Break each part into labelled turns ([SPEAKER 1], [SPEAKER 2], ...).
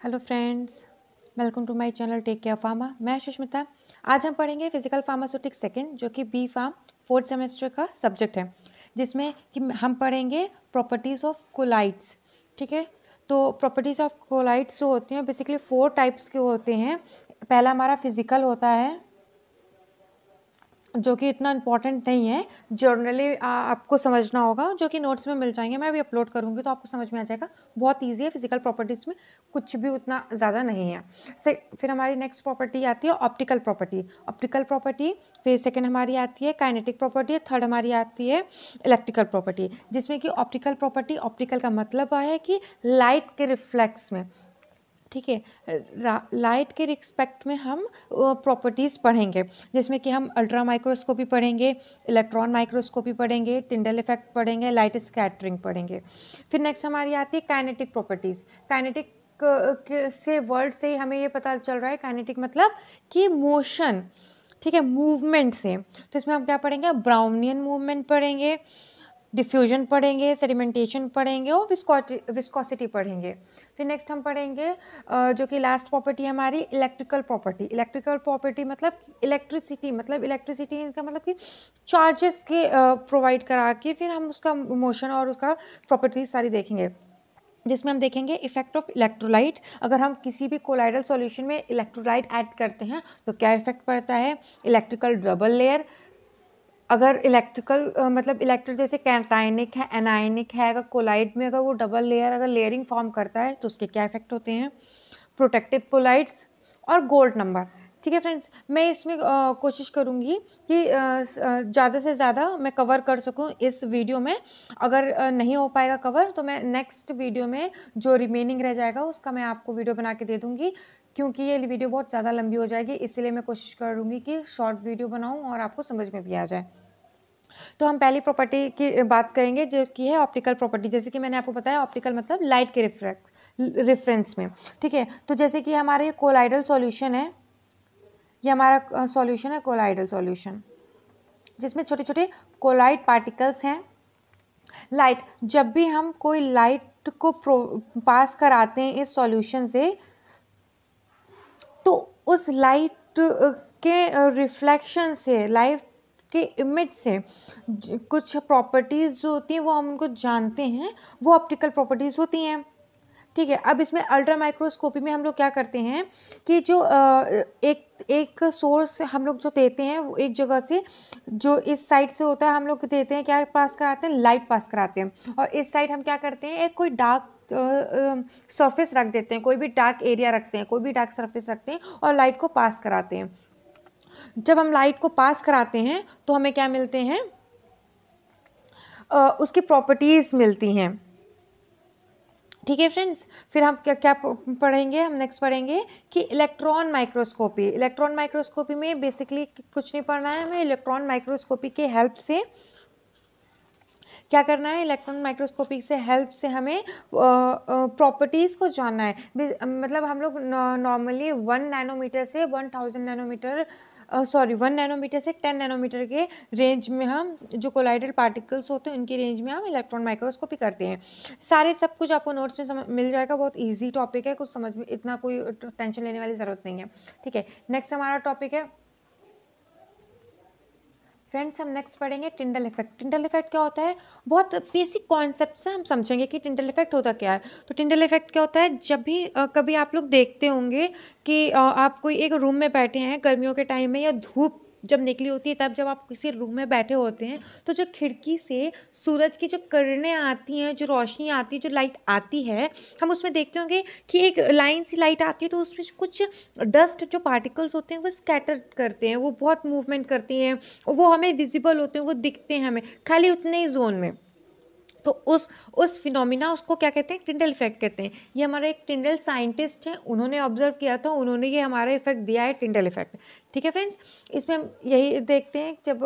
[SPEAKER 1] Hello friends, welcome to my channel take care pharma. मैं सुष्मिता। आज हम पढ़ेंगे फिजिकल फार्मास्यूटिक्स सेकेंड, जो कि बी फार्म फोर्थ सेमेस्टर का सब्जेक्ट है, जिसमें कि हम पढ़ेंगे प्रॉपर्टीज़ ऑफ कोलाइड्स। ठीक है, तो प्रॉपर्टीज़ ऑफ कोलाइड्स जो होती हैं बेसिकली 4 टाइप्स के होते हैं। पहला हमारा फिजिकल होता है, जो कि इतना इम्पॉर्टेंट नहीं है, जर्नली आपको समझना होगा, जो कि नोट्स में मिल जाएंगे। मैं भी अपलोड करूँगी तो आपको समझ में आ जाएगा। बहुत इजी है, फिजिकल प्रॉपर्टीज़ में कुछ भी उतना ज़्यादा नहीं है। फिर हमारी नेक्स्ट प्रॉपर्टी आती है ऑप्टिकल प्रॉपर्टी। ऑप्टिकल प्रॉपर्टी फिर सेकेंड हमारी आती है काइनेटिक प्रॉपर्टी। थर्ड हमारी आती है इलेक्ट्रिकल प्रॉपर्टी, जिसमें कि ऑप्टिकल प्रॉपर्टी, ऑप्टिकल का मतलब है कि लाइट के रिफ्लेक्स में। ठीक है, लाइट के रिस्पेक्ट में हम प्रॉपर्टीज़ पढ़ेंगे, जिसमें कि हम अल्ट्रा माइक्रोस्कोपी पढ़ेंगे, इलेक्ट्रॉन माइक्रोस्कोपी पढ़ेंगे, टिंडल इफेक्ट पढ़ेंगे, लाइट स्कैटरिंग पढ़ेंगे। फिर नेक्स्ट हमारी आती है काइनेटिक प्रॉपर्टीज़। काइनेटिक से वर्ड से ही हमें ये पता चल रहा है, काइनेटिक मतलब कि मोशन। ठीक है, मूवमेंट से। तो इसमें हम क्या पढ़ेंगे? ब्राउनियन मूवमेंट पढ़ेंगे, डिफ्यूजन पढ़ेंगे, सेडिमेंटेशन पढ़ेंगे और विस्कोसिटी पढ़ेंगे। फिर नेक्स्ट हम पढ़ेंगे जो कि लास्ट प्रॉपर्टी हमारी इलेक्ट्रिकल प्रॉपर्टी। इलेक्ट्रिकल प्रॉपर्टी मतलब इलेक्ट्रिसिटी, मतलब इलेक्ट्रिसिटी का मतलब कि चार्जेस के प्रोवाइड करा के फिर हम उसका मोशन और उसका प्रॉपर्टीज सारी देखेंगे, जिसमें हम देखेंगे इफेक्ट ऑफ इलेक्ट्रोलाइट। अगर हम किसी भी कोलाइडल सॉल्यूशन में इलेक्ट्रोलाइट ऐड करते हैं तो क्या इफेक्ट पड़ता है। इलेक्ट्रिकल डबल लेयर, अगर इलेक्ट्रिकल मतलब इलेक्ट्रिक जैसे कैटायनिक है, एनायनिक है, अगर कोलाइड में अगर वो डबल लेयर अगर लेयरिंग फॉर्म करता है तो उसके क्या इफेक्ट होते हैं। प्रोटेक्टिव कोलाइड्स और गोल्ड नंबर। ठीक है फ्रेंड्स, मैं इसमें कोशिश करूँगी कि ज़्यादा से ज़्यादा मैं कवर कर सकूँ इस वीडियो में। अगर नहीं हो पाएगा कवर तो मैं नेक्स्ट वीडियो में जो रिमेनिंग रह जाएगा उसका मैं आपको वीडियो बना के दे दूँगी, क्योंकि ये वीडियो बहुत ज़्यादा लंबी हो जाएगी। इसलिए मैं कोशिश करूँगी कि शॉर्ट वीडियो बनाऊँ और आपको समझ में भी आ जाए। तो हम पहली प्रॉपर्टी की बात करेंगे, जो कि है ऑप्टिकल प्रॉपर्टी। जैसे कि मैंने आपको बताया, ऑप्टिकल मतलब लाइट के रेफरेंस में। ठीक है, तो जैसे कि हमारा ये कोलाइडल सॉल्यूशन है, ये हमारा सॉल्यूशन है कोलाइडल सॉल्यूशन, जिसमें छोटे छोटे कोलाइड पार्टिकल्स हैं। लाइट, जब भी हम कोई लाइट को पास कराते हैं इस सॉल्यूशन से, तो उस लाइट के रिफ्लेक्शन से, लाइट के इमेज से कुछ प्रॉपर्टीज़ जो होती हैं वो हम उनको जानते हैं, वो ऑप्टिकल प्रॉपर्टीज़ होती हैं। ठीक है, अब इसमें अल्ट्रा माइक्रोस्कोपी में हम लोग क्या करते हैं कि जो एक सोर्स हम लोग जो देते हैं वो एक जगह से, जो इस साइड से होता है, हम लोग देते हैं, क्या पास कराते हैं? लाइट पास कराते हैं। और इस साइड हम क्या करते हैं? एक कोई डार्क सरफेस रख देते हैं, कोई भी डार्क एरिया रखते हैं, कोई भी डार्क सरफेस रखते हैं और लाइट को पास कराते हैं। जब हम लाइट को पास कराते हैं तो हमें क्या मिलते हैं? उसकी प्रॉपर्टीज़ मिलती हैं। ठीक है फ्रेंड्स, फिर हम क्या क्या पढ़ेंगे? हम नेक्स्ट पढ़ेंगे कि इलेक्ट्रॉन माइक्रोस्कोपी। इलेक्ट्रॉन माइक्रोस्कोपी में बेसिकली कुछ नहीं पढ़ना है हमें। इलेक्ट्रॉन माइक्रोस्कोपी के हेल्प से क्या करना है? इलेक्ट्रॉन माइक्रोस्कोपी से हेल्प से हमें प्रॉपर्टीज़ को जानना है। मतलब हम लोग नॉर्मली 1 नैनोमीटर से 1000 नैनोमीटर 1 नैनोमीटर से 10 नैनोमीटर के रेंज में हम जो कोलाइडल पार्टिकल्स होते हैं उनकी रेंज में हम इलेक्ट्रॉन माइक्रोस्कोपी करते हैं। सारे सब कुछ आपको नोट्स में मिल जाएगा। बहुत इजी टॉपिक है, कुछ समझ में इतना कोई टेंशन लेने वाली ज़रूरत नहीं है। ठीक है, नेक्स्ट हमारा टॉपिक है फ्रेंड्स, हम नेक्स्ट पढ़ेंगे टिंडल इफेक्ट। टिंडल इफेक्ट क्या होता है? बहुत बेसिक कॉन्सेप्ट से हम समझेंगे कि टिंडल इफेक्ट होता क्या है। तो टिंडल इफेक्ट क्या होता है? जब भी कभी आप लोग देखते होंगे कि आप कोई एक रूम में बैठे हैं गर्मियों के टाइम में, या धूप जब निकली होती है तब जब आप किसी रूम में बैठे होते हैं, तो जो खिड़की से सूरज की जो किरणें आती हैं, जो रोशनी आती है, जो लाइट आती है, हम उसमें देखते होंगे कि एक लाइन सी लाइट आती है, तो उसमें कुछ डस्ट जो पार्टिकल्स होते हैं वो स्कैटर करते हैं, वो बहुत मूवमेंट करती हैं, वो हमें विजिबल होते हैं, वो दिखते हैं हमें खाली उतने ही जोन में। तो उस फिनोमिना, उसको क्या कहते हैं? टिंडल इफेक्ट कहते हैं। ये हमारे एक टिंडल साइंटिस्ट हैं, उन्होंने ऑब्जर्व किया था, उन्होंने ये हमारा इफेक्ट दिया है, टिंडल इफेक्ट। ठीक है फ्रेंड्स, इसमें हम यही देखते हैं जब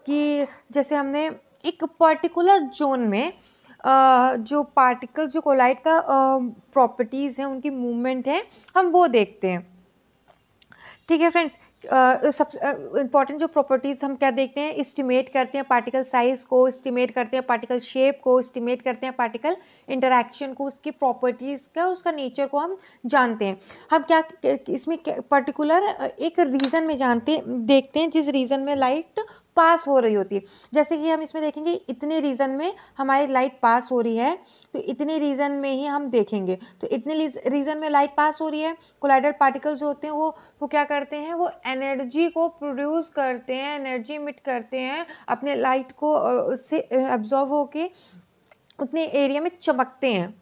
[SPEAKER 1] कि जैसे हमने एक पर्टिकुलर जोन में जो पार्टिकल्स, जो कोलाइड का प्रॉपर्टीज़ हैं, उनकी मूवमेंट है, हम वो देखते हैं। ठीक है फ्रेंड्स, सबसे इम्पॉर्टेंट जो प्रॉपर्टीज़ हम क्या देखते हैं, एस्टिमेट करते हैं पार्टिकल साइज को, एस्टिमेट करते हैं पार्टिकल शेप को, एस्टिमेट करते हैं पार्टिकल इंटरैक्शन को, उसकी प्रॉपर्टीज़ का, उसका नेचर को हम जानते हैं। हम क्या इसमें पर्टिकुलर एक रीज़न में देखते हैं जिस रीज़न में लाइट पास हो रही होती है। जैसे कि हम इसमें देखेंगे इतने रीज़न में हमारी लाइट पास हो रही है, तो इतने रीज़न में ही हम देखेंगे। तो इतने रीज़न में लाइट पास हो रही है, कोलाइडल पार्टिकल्स जो होते हैं वो क्या करते हैं, वो एनर्जी को प्रोड्यूस करते हैं, एनर्जी इमिट करते हैं, अपने लाइट को उससे एब्जॉर्व होके उतने एरिया में चमकते हैं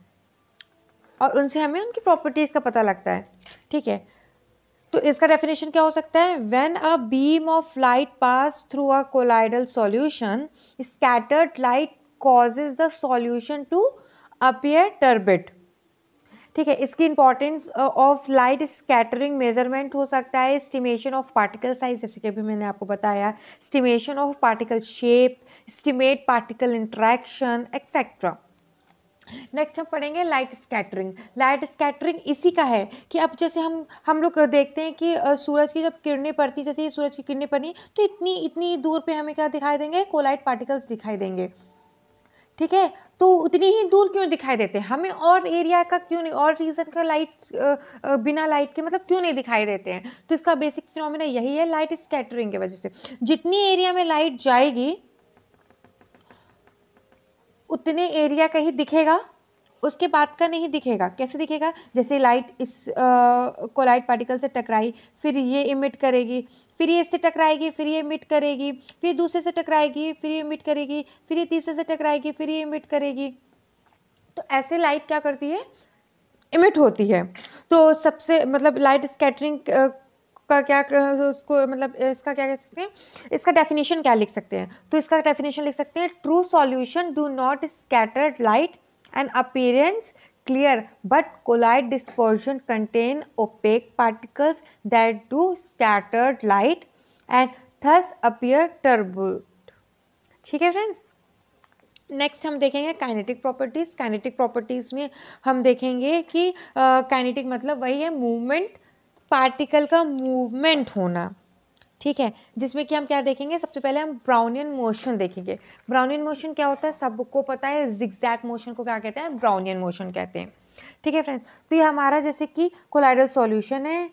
[SPEAKER 1] और उनसे हमें उनकी प्रॉपर्टीज़ का पता लगता है। ठीक है, तो इसका डेफिनेशन क्या हो सकता है, when a beam of light pass through a colloidal solution, scattered light causes the solution to appear turbid. ठीक है, इसकी importance of light scattering measurement हो सकता है, एस्टिमेशन ऑफ पार्टिकल साइज, जैसे कि अभी मैंने आपको बताया, estimation of particle shape, estimate particle interaction etcetera. Next हम पढ़ेंगे लाइट स्कैटरिंग। लाइट स्कैटरिंग इसी का है कि अब जैसे हम लोग देखते हैं कि सूरज की जब किरणें पड़ती, जैसे ये सूरज की किरणें पड़ी तो इतनी दूर पे हमें क्या दिखाई देंगे, कोलाइट पार्टिकल्स दिखाई देंगे। ठीक है, तो उतनी ही दूर क्यों दिखाई देते हैं हमें, और एरिया का क्यों नहीं, और रीजन का लाइट बिना लाइट के मतलब क्यों नहीं दिखाई देते हैं। तो इसका बेसिक फिनोमेना यही है, लाइट स्कैटरिंग की वजह से जितनी एरिया में लाइट जाएगी उतने एरिया का ही दिखेगा, उसके बाद का नहीं दिखेगा। कैसे दिखेगा, जैसे लाइट इस कोलाइड पार्टिकल से टकराई, फिर ये इमिट करेगी, फिर ये इससे टकराएगी, फिर ये इमिट करेगी, फिर दूसरे से टकराएगी, फिर ये इमिट करेगी, फिर ये तीसरे से टकराएगी, फिर ये इमिट करेगी। तो ऐसे लाइट क्या करती है, इमिट होती है। तो सबसे मतलब लाइट स्कैटरिंग का क्या उसको मतलब इसका क्या कह सकते हैं, इसका डेफिनेशन क्या लिख सकते हैं, तो इसका डेफिनेशन लिख सकते हैं, true solution do not scattered light and appearance clear but collide dispersion contain opaque particles that do scattered light and thus appear turbid। ठीक है फ्रेंड्स, नेक्स्ट हम देखेंगे काइनेटिक प्रॉपर्टीज़। काइनेटिक प्रॉपर्टीज़ में हम देखेंगे कि काइनेटिक मतलब वही है मूवमेंट, पार्टिकल का मूवमेंट होना। ठीक है, जिसमें कि हम क्या देखेंगे, सबसे पहले हम ब्राउनियन मोशन देखेंगे। ब्राउनियन मोशन क्या होता है, सबको पता है, जिगजैग मोशन को क्या कहते हैं, ब्राउनियन मोशन कहते हैं। ठीक है फ्रेंड्स, तो ये हमारा जैसे कि कोलाइडल सॉल्यूशन है,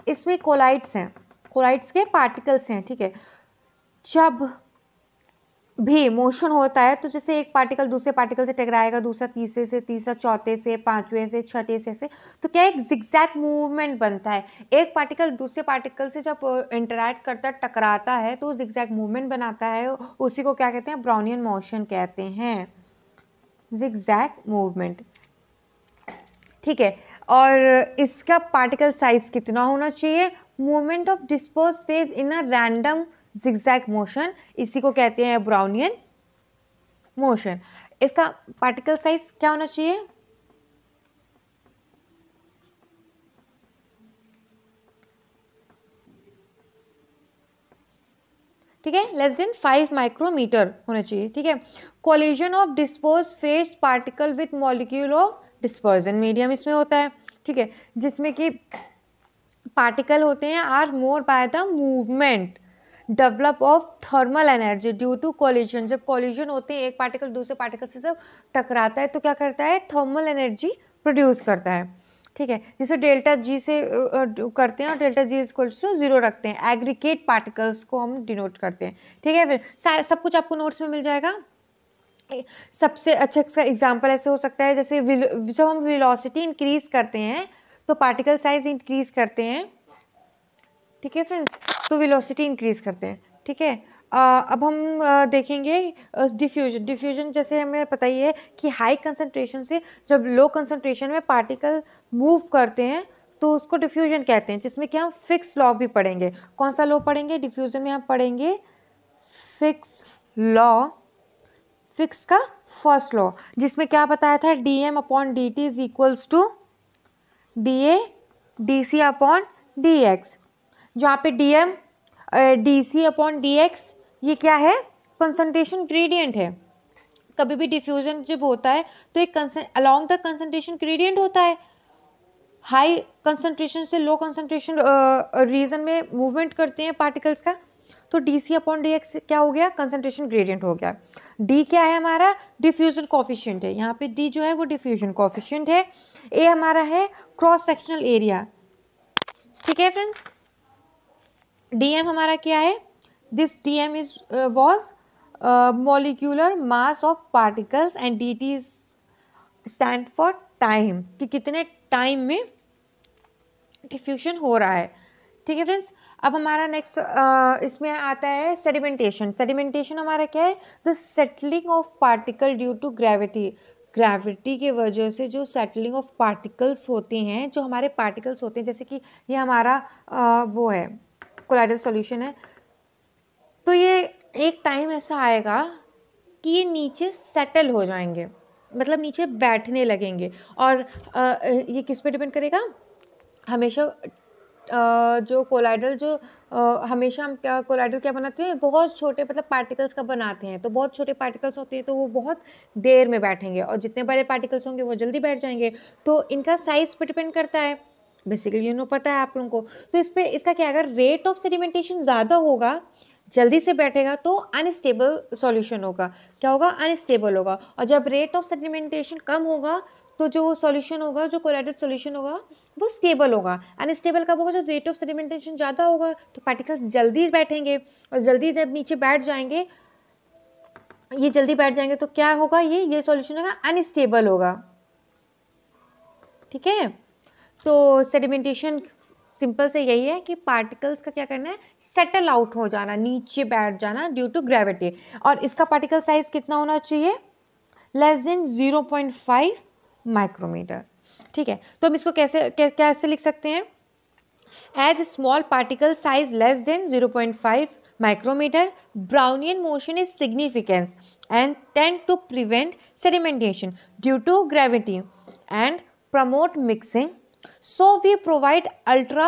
[SPEAKER 1] इसमें कोलाइड्स हैं, कोलाइड्स के पार्टिकल्स हैं। ठीक है, जब भी मोशन होता है तो जैसे एक पार्टिकल दूसरे पार्टिकल से टकराएगा, दूसरा तीसरे से, तीसरा चौथे से, पांचवें से, छठे से, तो क्या एक जिगजैग मूवमेंट बनता है। एक पार्टिकल दूसरे पार्टिकल से जब इंटरैक्ट करता, टकराता है तो जिगजैग मूवमेंट बनाता है, उसी को क्या कहते हैं, ब्राउनियन मोशन कहते हैं, जिगजैग मूवमेंट। ठीक है, और इसका पार्टिकल साइज कितना होना चाहिए, movement of disperse phase in a random zigzag motion, इसी को कहते हैं ब्राउनियन मोशन। इसका पार्टिकल साइज क्या होना चाहिए, ठीक है, लेस देन 5 माइक्रोमीटर होना चाहिए। ठीक है, collision of disperse phase particle with molecule of dispersion medium इसमें होता है। ठीक है, जिसमें कि पार्टिकल होते हैं are more by the movement develop of thermal energy due to collision. जब कोलिजन होते हैं, एक पार्टिकल दूसरे पार्टिकल से जब टकराता है तो क्या करता है, थर्मल एनर्जी प्रोड्यूस करता है। ठीक है, जिसे डेल्टा जी से करते हैं और डेल्टा जी इक्वल्स टू 0 रखते हैं, एग्रीगेट पार्टिकल्स को हम डिनोट करते हैं। ठीक है, फिर सब कुछ आपको नोट्स में मिल जाएगा। सबसे अच्छा इसका एग्जाम्पल ऐसे हो सकता है, जैसे जब हम वेलोसिटी इंक्रीज करते हैं तो पार्टिकल साइज इंक्रीज करते हैं। ठीक है फ्रेंड्स, तो वेलोसिटी इंक्रीज करते हैं। ठीक है, अब हम देखेंगे डिफ्यूजन। डिफ्यूजन जैसे हमें पता ही है कि हाई कंसंट्रेशन से जब लो कंसंट्रेशन में पार्टिकल मूव करते हैं तो उसको डिफ्यूजन कहते हैं, जिसमें कि हम फिक्स लॉ भी पढ़ेंगे। कौन सा लॉ पढ़ेंगे, डिफ्यूजन में हम पढ़ेंगे फिक्स लॉ, फिक्स का फर्स्ट लॉ, जिसमें क्या बताया था, dm upon dt is equals to da dc upon dx, जहाँ पे dm dc अपॉन dx ये क्या है, कंसंट्रेशन ग्रेडियंट है। कभी भी डिफ्यूजन जब होता है तो एक अलॉन्ग द कंसंट्रेशन ग्रेडियंट होता है, हाई कंसंट्रेशन से लो कंसंट्रेशन रीजन में मूवमेंट करते हैं पार्टिकल्स का, तो dc/dx क्या हो गया, कंसंट्रेशन ग्रेडियंट हो गया। d क्या है हमारा, डिफ्यूजन कोफिशिएंट है, यहाँ पे d जो है वो डिफ्यूजन कोफिशिएंट है। a हमारा है क्रॉस सेक्शनल एरिया, ठीक है फ्रेंड्स। dm हमारा क्या है, this dm is was molecular mass of particles and dt is stand for time, कि कितने टाइम में डिफ्यूजन हो रहा है, ठीक है फ्रेंड्स। अब हमारा नेक्स्ट इसमें आता है सेडिमेंटेशन। सेडिमेंटेशन हमारा क्या है, the settling of particle due to gravity. Gravity के वजह से जो सेटलिंग ऑफ पार्टिकल्स होते हैं, जो हमारे पार्टिकल्स होते हैं, जैसे कि ये हमारा वो है कोलाइडल सॉल्यूशन है, तो ये एक टाइम ऐसा आएगा कि ये नीचे सेटल हो जाएंगे, मतलब नीचे बैठने लगेंगे। और ये किस पे डिपेंड करेगा, हमेशा जो कोलाइडल जो हमेशा हम क्या कोलाइडल क्या बनाते हैं, बहुत छोटे मतलब पार्टिकल्स का बनाते हैं, तो बहुत छोटे पार्टिकल्स होते हैं तो वो बहुत देर में बैठेंगे, और जितने बड़े पार्टिकल्स होंगे वो जल्दी बैठ जाएंगे। तो इनका साइज पे डिपेंड करता है, बेसिकली पता है आप लोगों को। तो इस पर इसका क्या, अगर रेट ऑफ सेडिमेंटेशन ज़्यादा होगा, जल्दी से बैठेगा, तो अनस्टेबल सॉल्यूशन होगा। क्या होगा, अनस्टेबल होगा। और जब रेट ऑफ सेडिमेंटेशन कम होगा तो जो सॉल्यूशन होगा, जो कोलाइडल सॉल्यूशन होगा, वो स्टेबल होगा। अनस्टेबल कब होगा, जब रेट ऑफ सेडिमेंटेशन ज़्यादा होगा, तो पार्टिकल्स जल्दी बैठेंगे, और जल्दी जब नीचे बैठ जाएंगे, ये जल्दी बैठ जाएंगे, तो क्या होगा, ये सॉल्यूशन होगा अनस्टेबल होगा, ठीक है। तो सेडिमेंटेशन सिंपल से यही है कि पार्टिकल्स का क्या करना है, सेटल आउट हो जाना, नीचे बैठ जाना ड्यू टू ग्रेविटी। और इसका पार्टिकल साइज कितना होना चाहिए, लेस देन 0.5 माइक्रोमीटर, ठीक है। तो हम इसको कैसे लिख सकते हैं, as small particle size less than 0.5 micrometer, Brownian motion is significant and tend to prevent sedimentation due to gravity and promote mixing. So we provide ultra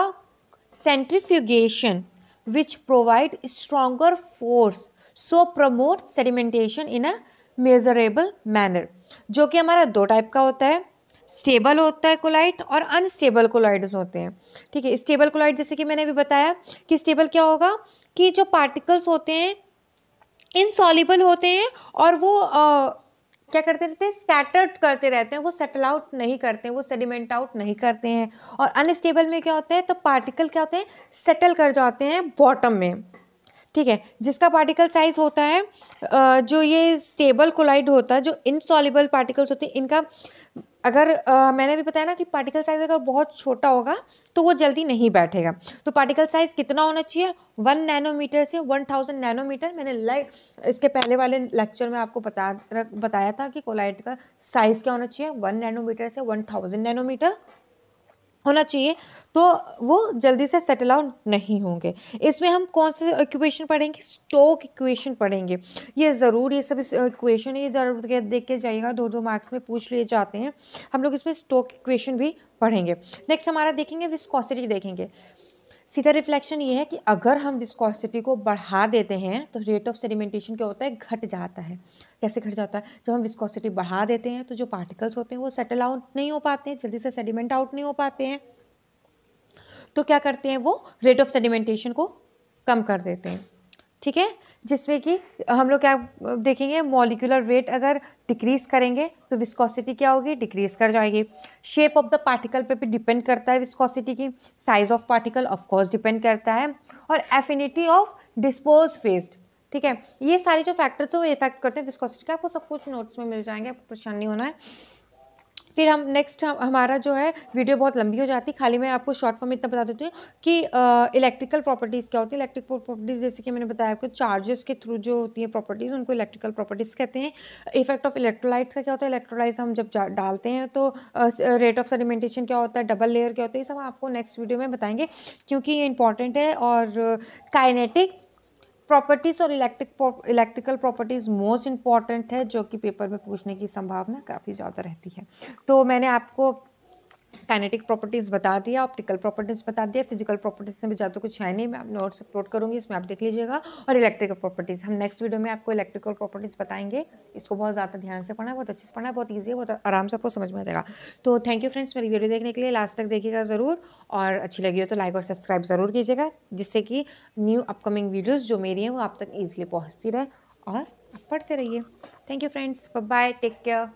[SPEAKER 1] centrifugation which provide stronger force, so promote sedimentation in a measurable manner. जो कि हमारा दो type का होता है, stable होता है collide और अनस्टेबल कोलाइड्स होते हैं, ठीक है। स्टेबल कोलाइड जैसे कि मैंने अभी बताया कि स्टेबल क्या होगा, कि जो पार्टिकल्स होते हैं इनसॉल्युबल होते हैं, और वो क्या करते रहते हैं, स्कैटर्ड करते रहते हैं, वो सेटल आउट नहीं करते हैं, वो सेडिमेंट आउट नहीं करते हैं। और अनस्टेबल में क्या होता है, तो पार्टिकल क्या होते हैं, सेटल कर जाते हैं बॉटम में, ठीक है। जिसका पार्टिकल साइज होता है जो ये स्टेबल कोलाइड होता है, जो इनसॉल्युबल पार्टिकल्स होते हैं, इनका अगर मैंने भी बताया ना कि पार्टिकल साइज अगर बहुत छोटा होगा तो वो जल्दी नहीं बैठेगा। तो पार्टिकल साइज कितना होना चाहिए, 1 नैनोमीटर से 1000 नैनोमीटर। मैंने इसके पहले वाले लेक्चर में आपको बताया था कि कोलाइड का साइज क्या होना चाहिए, 1 नैनोमीटर से 1000 नैनोमीटर होना चाहिए, तो वो जल्दी से सेटल आउट नहीं होंगे। इसमें हम कौन से इक्वेशन पढ़ेंगे, स्टोक इक्वेशन पढ़ेंगे। ये ज़रूर, ये सब इक्वेशन ये ज़रूर देख के जाइएगा, 2-2 मार्क्स में पूछ लिए जाते हैं। हम लोग इसमें स्टोक इक्वेशन भी पढ़ेंगे। नेक्स्ट हमारा देखेंगे विस्कोसिटी देखेंगे। सीधा रिफ्लेक्शन ये है कि अगर हम विस्कोसिटी को बढ़ा देते हैं तो रेट ऑफ सेडिमेंटेशन क्या होता है, घट जाता है। कैसे घट जाता है, जब हम विस्कोसिटी बढ़ा देते हैं तो जो पार्टिकल्स होते हैं वो सेटल आउट नहीं हो पाते हैं, जल्दी से सेडिमेंट आउट नहीं हो पाते हैं, तो क्या करते हैं, वो रेट ऑफ सेडिमेंटेशन को कम कर देते हैं, ठीक है। जिसमें कि हम लोग क्या देखेंगे, मॉलिक्यूलर वेट अगर डिक्रीज करेंगे तो विस्कोसिटी क्या होगी, डिक्रीज कर जाएगी। शेप ऑफ द पार्टिकल पे भी डिपेंड करता है विस्कोसिटी की, size of particle of course depend करता है, और एफिनिटी ऑफ डिस्पोज फेस्ड, ठीक है। ये सारे जो फैक्टर्स हैं वो इफेक्ट करते हैं विस्कोसिटी का। आपको सब कुछ नोट्स में मिल जाएंगे, आपको परेशान नहीं होना है। फिर हम नेक्स्ट हमारा जो है वीडियो बहुत लंबी हो जाती है, खाली मैं आपको शॉर्ट फॉर्म में इतना बता देती हूँ कि इलेक्ट्रिकल प्रॉपर्टीज़ क्या होती है। इलेक्ट्रिकल प्रॉपर्टीज़ जैसे कि मैंने बताया आपको, चार्जेस के थ्रू जो होती हैं प्रॉपर्टीज़, उनको इलेक्ट्रिकल प्रॉपर्टीज़ कहते हैं। इफेक्ट ऑफ इलेक्ट्रोलाइट्स का क्या होता है, इलेक्ट्रोलाइट्स हम जब डालते हैं तो रेट ऑफ सेडिमेंटेशन क्या होता है, डबल लेयर क्या होता है, ये सब आपको नेक्स्ट वीडियो में बताएंगे क्योंकि ये इंपॉर्टेंट है। और काइनेटिक प्रॉपर्टीज़ और इलेक्ट्रिकल प्रॉपर्टीज़ मोस्ट इंपॉर्टेंट है, जो कि पेपर में पूछने की संभावना काफ़ी ज़्यादा रहती है। तो मैंने आपको काइनेटिक प्रॉपर्टीज़ बता दिया, ऑप्टिकल प्रॉपर्टीज़ बता दिया, फिजिकल प्रॉपर्टीज़ में भी ज़्यादा कुछ है नहीं, मैं नोट्स अपलोड करूँगी, इसमें आप देख लीजिएगा। और इलेक्ट्रिकल प्रॉपर्टीज़ हम नेक्स्ट वीडियो में आपको इलेक्ट्रिकल प्रॉपर्टीज़ बताएंगे। इसको बहुत ज़्यादा ध्यान से पढ़ना है, बहुत अच्छे से पढ़ना है, बहुत ईजी है, बहुत आराम से आपको समझ में आ जाएगा। तो थैंक यू फ्रेंड्स, मेरी वीडियो देखने के लिए। लास्ट तक देखिएगा ज़रूर, और अच्छी लगी हो तो लाइक और सब्सक्राइब ज़रूर कीजिएगा, जिससे कि न्यू अपकमिंग वीडियोज़ जो मेरी हैं वो आप तक ईजिली पहुँचती रहे, और आप पढ़ते रहिए। Thank you friends, bye bye, take care.